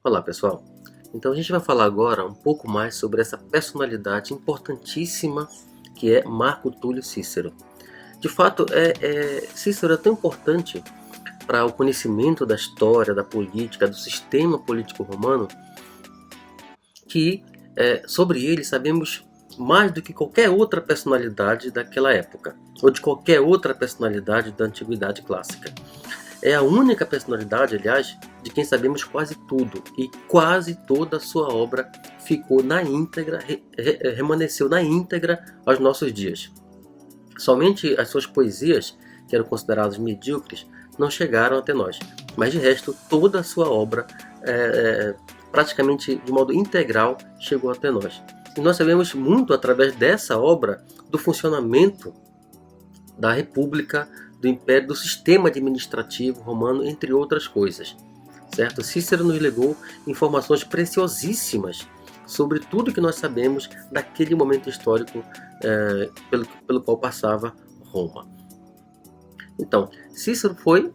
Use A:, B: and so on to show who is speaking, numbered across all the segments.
A: Olá pessoal, então a gente vai falar agora um pouco mais sobre essa personalidade importantíssima que é Marco Túlio Cícero. De fato, Cícero é tão importante para o conhecimento da história, da política, do sistema político romano, que sobre ele sabemos mais do que qualquer outra personalidade daquela época, ou de qualquer outra personalidade da Antiguidade Clássica. É a única personalidade, aliás, de quem sabemos quase tudo, e quase toda a sua obra ficou na íntegra, remanesceu na íntegra aos nossos dias. Somente as suas poesias, que eram consideradas medíocres, não chegaram até nós, mas de resto toda a sua obra, praticamente de modo integral, chegou até nós. E nós sabemos muito através dessa obra do funcionamento da República, do Império, do sistema administrativo romano, entre outras coisas. Certo? Cícero nos legou informações preciosíssimas sobre tudo que nós sabemos daquele momento histórico pelo qual passava Roma. Então, Cícero foi,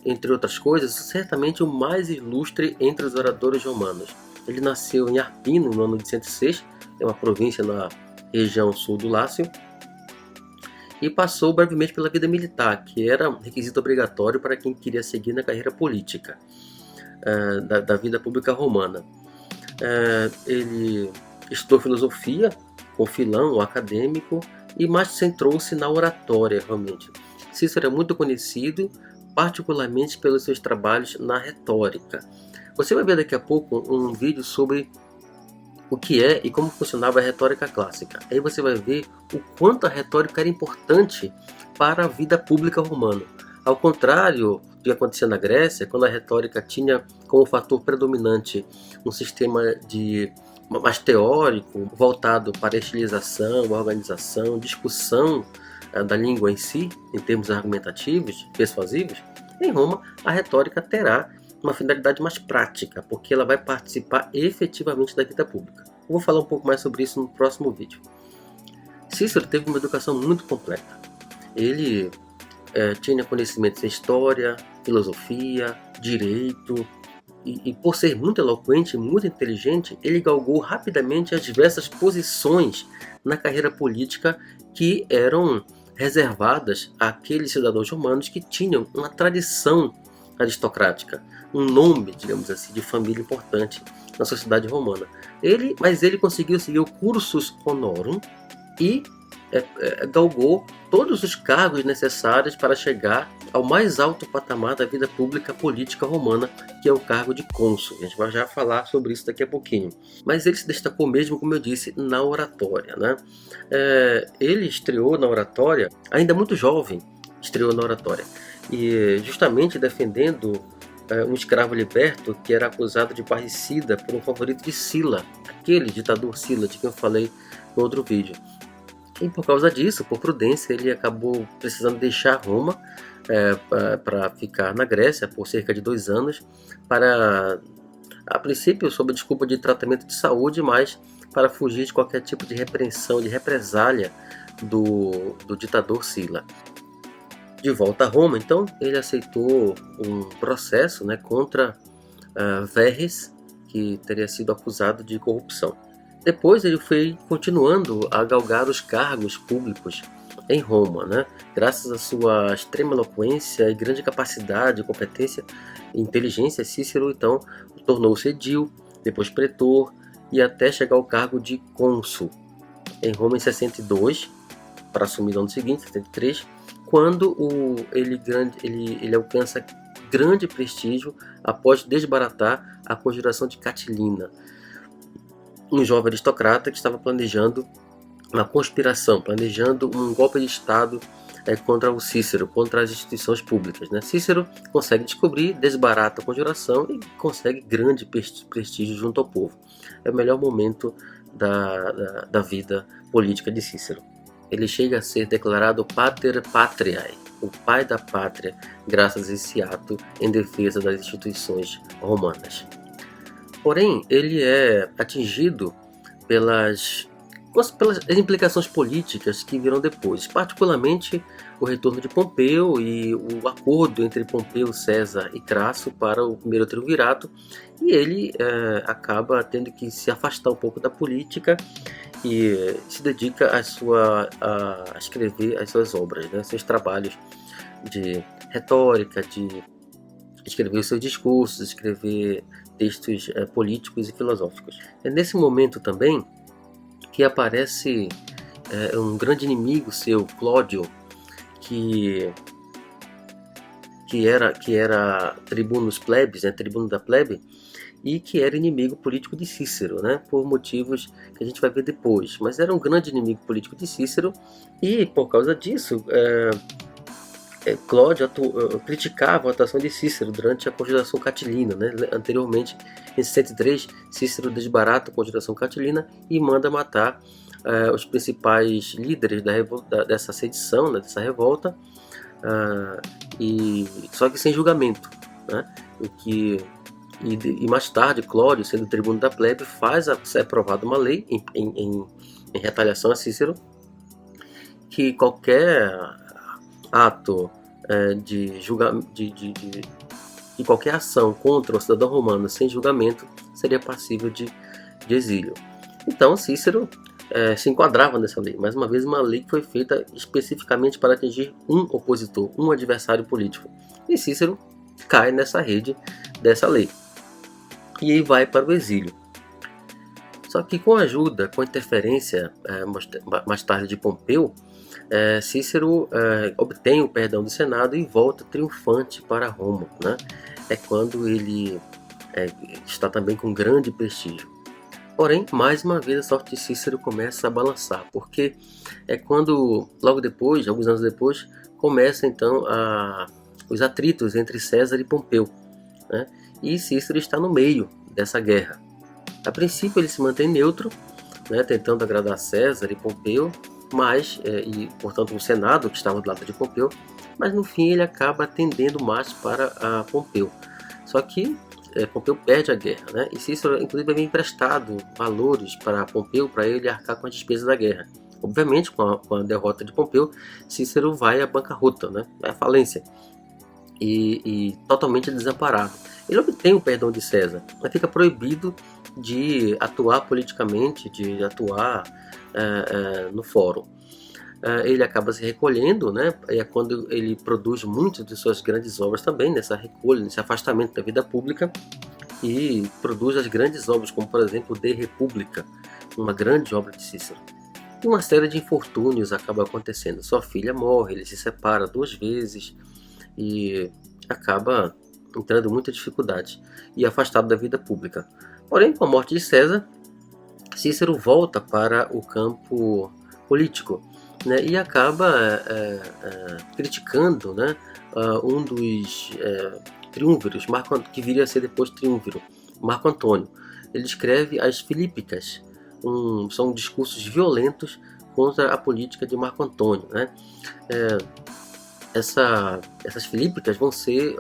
A: entre outras coisas, certamente o mais ilustre entre os oradores romanos. Ele nasceu em Arpino, no ano de 106, é uma província na região sul do Lácio, e passou brevemente pela vida militar, que era um requisito obrigatório para quem queria seguir na carreira política da vida pública romana. Ele estudou filosofia com Filão, o acadêmico, e mais centrou-se na oratória, realmente. Cícero é muito conhecido, particularmente pelos seus trabalhos na retórica. Você vai ver daqui a pouco um vídeo sobre o que é e como funcionava a retórica clássica. Aí você vai ver o quanto a retórica era importante para a vida pública romana. Ao contrário do que acontecia na Grécia, quando a retórica tinha como fator predominante um sistema mais teórico, voltado para a estilização, organização, discussão da língua em si, em termos argumentativos, persuasivos, em Roma a retórica terá uma finalidade mais prática, porque ela vai participar efetivamente da vida pública. Eu vou falar um pouco mais sobre isso no próximo vídeo. Cícero teve uma educação muito completa. Ele tinha conhecimentos em história, filosofia, direito, e por ser muito eloquente e muito inteligente, ele galgou rapidamente as diversas posições na carreira política que eram reservadas àqueles cidadãos romanos que tinham uma tradição aristocrática, um nome, digamos assim, de família importante na sociedade romana. Mas ele conseguiu seguir o cursus honorum e galgou todos os cargos necessários para chegar ao mais alto patamar da vida pública política romana, que é o cargo de cônsul. A gente vai já falar sobre isso daqui a pouquinho. Mas ele se destacou mesmo, como eu disse, na oratória, né? Ele estreou na oratória, ainda muito jovem, estreou na oratória. E justamente defendendo um escravo liberto que era acusado de parricida por um favorito de Sila, aquele ditador Sila de quem eu falei no outro vídeo. E por causa disso, por prudência, ele acabou precisando deixar Roma para ficar na Grécia por cerca de 2 anos, a princípio sob a desculpa de tratamento de saúde, mas para fugir de qualquer tipo de repreensão, de represália do ditador Sila. De volta a Roma, então, ele aceitou um processo contra Verres, que teria sido acusado de corrupção. Depois ele foi continuando a galgar os cargos públicos em Roma, Graças à sua extrema eloquência e grande capacidade, competência e inteligência, Cícero então tornou-se edil, depois pretor e até chegar ao cargo de cônsul em Roma em 62, para assumir no ano seguinte, 73, quando ele alcança grande prestígio após desbaratar a conjuração de Catilina, um jovem aristocrata que estava planejando uma conspiração, planejando um golpe de Estado contra o Cícero, contra as instituições públicas. Cícero consegue descobrir, desbarata a conjuração e consegue grande prestígio junto ao povo. É o melhor momento da vida política de Cícero. Ele chega a ser declarado Pater Patriae, o pai da pátria, graças a esse ato em defesa das instituições romanas. Porém, ele é atingido pelas pelas implicações políticas que viram depois, particularmente o retorno de Pompeu e o acordo entre Pompeu, César e Crasso para o primeiro triunvirato, e ele acaba tendo que se afastar um pouco da política e se dedica a escrever as suas obras, né, seus trabalhos de retórica, de escrever os seus discursos, escrever textos políticos e filosóficos. É nesse momento também que aparece um grande inimigo seu, Clódio, que era tribunus plebis, né, tribuno da plebe, e que era inimigo político de Cícero, né, por motivos que a gente vai ver depois. Mas era um grande inimigo político de Cícero, e por causa disso, Clódio criticava a atuação de Cícero durante a Conjuração Catilina. Né? Anteriormente, em 63, Cícero desbarata a Conjuração Catilina e manda matar os principais líderes dessa sedição, né, dessa revolta, só que sem julgamento. Né? E mais tarde, Clódio, sendo tribuno da plebe, faz ser aprovada uma lei em retaliação a Cícero, que qualquer ato de qualquer ação contra o cidadão romano sem julgamento seria passível de exílio. Então Cícero se enquadrava nessa lei. Mais uma vez, uma lei que foi feita especificamente para atingir um opositor, um adversário político. E Cícero cai nessa rede dessa lei. E aí vai para o exílio. Só que com a ajuda, com a interferência mais tarde de Pompeu, Cícero obtém o perdão do Senado e volta triunfante para Roma. Né? É quando ele está também com grande prestígio. Porém, mais uma vez a sorte de Cícero começa a balançar, porque é quando, logo depois, alguns anos depois, começa então os atritos entre César e Pompeu. Né? E Cícero está no meio dessa guerra. A princípio ele se mantém neutro, né, tentando agradar César e Pompeu, e portanto o Senado que estava do lado de Pompeu, mas no fim ele acaba tendendo mais para Pompeu. Só que Pompeu perde a guerra, né, e Cícero inclusive havia emprestado valores para Pompeu para ele arcar com as despesas da guerra. Obviamente, com a derrota de Pompeu, Cícero vai à bancarrota, né, à falência, e totalmente desamparado. Ele obtém o perdão de César, mas fica proibido de atuar politicamente, de atuar no fórum. Ele acaba se recolhendo, né? É quando ele produz muitas de suas grandes obras também, nessa recolha, nesse afastamento da vida pública, e produz as grandes obras, como por exemplo De República, uma grande obra de Cícero. E uma série de infortúnios acaba acontecendo. Sua filha morre, ele se separa 2 vezes e acaba entrando em muita dificuldade e afastado da vida pública. Porém, com a morte de César, Cícero volta para o campo político, né, e acaba criticando, né, um dos triunviros, que viria a ser depois triunviro, Marco Antônio. Ele escreve as Filípicas, são discursos violentos contra a política de Marco Antônio. Né? Essas Filípicas vão ser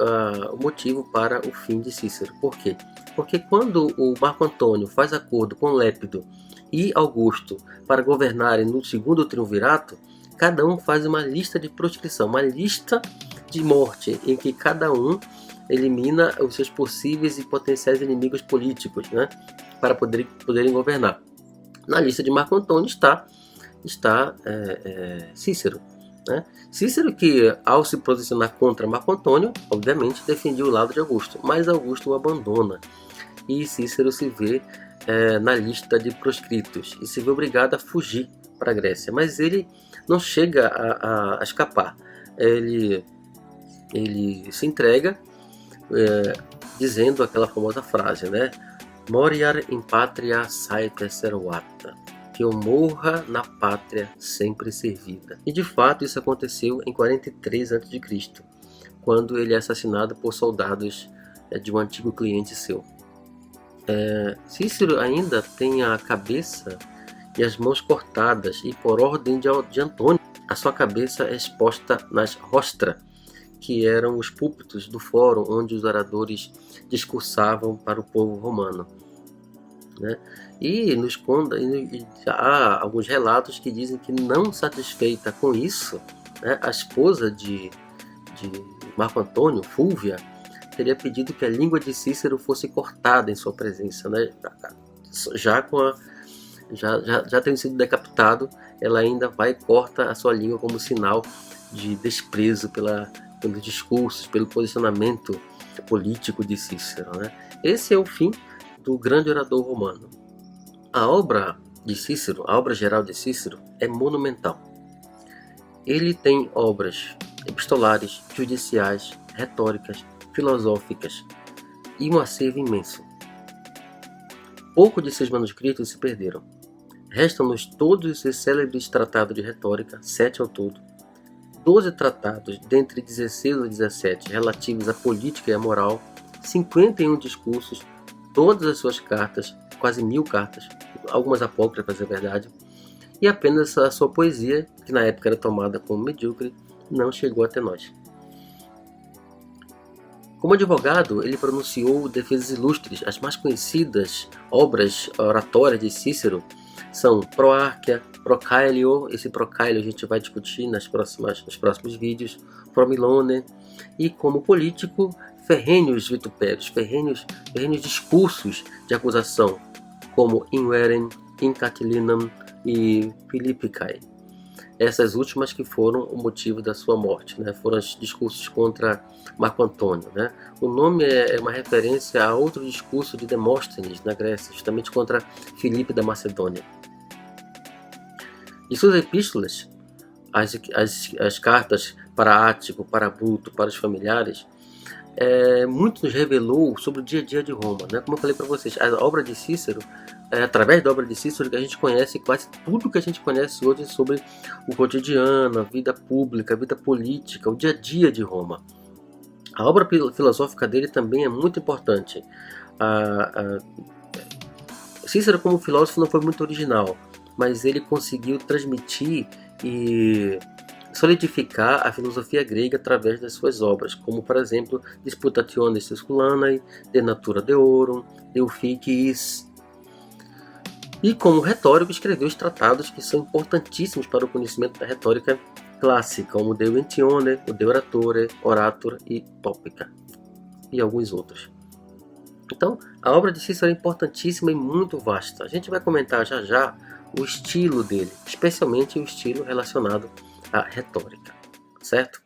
A: o motivo para o fim de Cícero. Por quê? Porque quando o Marco Antônio faz acordo com Lépido e Augusto para governarem no segundo triunvirato, cada um faz uma lista de proscrição, uma lista de morte, em que cada um elimina os seus possíveis e potenciais inimigos políticos, né, para poderem governar. Na lista de Marco Antônio está Cícero. Né? Cícero, que ao se posicionar contra Marco Antônio, obviamente defendia o lado de Augusto, mas Augusto o abandona e Cícero se vê na lista de proscritos e se vê obrigado a fugir para a Grécia, mas ele não chega a escapar. Ele se entrega dizendo aquela famosa frase, né? Moriar in patria saepe seruata, que eu morra na pátria sempre servida. E de fato isso aconteceu em 43 a.C., quando ele é assassinado por soldados de um antigo cliente seu. Cícero ainda tem a cabeça e as mãos cortadas, e por ordem de Antônio, a sua cabeça é exposta nas rostra, que eram os púlpitos do fórum onde os oradores discursavam para o povo romano. né? E há alguns relatos que dizem que, não satisfeita com isso, né, a esposa de Marco Antônio, Fúvia, teria pedido que a língua de Cícero fosse cortada em sua presença, né? Já tendo sido decapitado, ela ainda vai e corta a sua língua como sinal de desprezo pelos discursos, pelo posicionamento político de Cícero, né? Esse é o fim do grande orador romano. A obra de Cícero, a obra geral de Cícero, é monumental. Ele tem obras epistolares, judiciais, retóricas, filosóficas e um acervo imenso. Pouco de seus manuscritos se perderam. Restam-nos todos os seus célebres tratados de retórica, 7 ao todo, 12 tratados, dentre 16 ou 17, relativos à política e à moral, 51 discursos, todas as suas cartas, quase 1000 cartas, algumas apócrifas, é verdade, e apenas a sua poesia, que na época era tomada como medíocre, não chegou até nós. Como advogado, ele pronunciou defesas ilustres. As mais conhecidas obras oratórias de Cícero são Proarchia, Procailio, esse Procailio a gente vai discutir nos próximos vídeos, Promilone, e como político, ferrenhos vitupérios, ferrenhos discursos de acusação, como In Verem, In Catilinam e Philippicae. Essas últimas que foram o motivo da sua morte, né? Foram os discursos contra Marco Antônio, né? O nome é uma referência a outro discurso de Demóstenes na Grécia, justamente contra Filipe da Macedônia. E suas epístolas, as cartas para Ático, para Bruto, para os familiares, muito nos revelou sobre o dia a dia de Roma, né? Como eu falei para vocês, a obra de Cícero, através da obra de Cícero, que a gente conhece quase tudo que a gente conhece hoje sobre o cotidiano, a vida pública, a vida política, o dia a dia de Roma. A obra filosófica dele também é muito importante. Cícero, como filósofo, não foi muito original, mas ele conseguiu transmitir e solidificar a filosofia grega através das suas obras, como, por exemplo, Disputationes Tusculanae, De Natura Deorum, De Officiis. E como retórico, escreveu os tratados que são importantíssimos para o conhecimento da retórica clássica, como De Inventione, o De Oratore, Orator e Topica, e alguns outros. Então, a obra de Cícero é importantíssima e muito vasta. A gente vai comentar já já o estilo dele, especialmente o estilo relacionado à retórica, certo?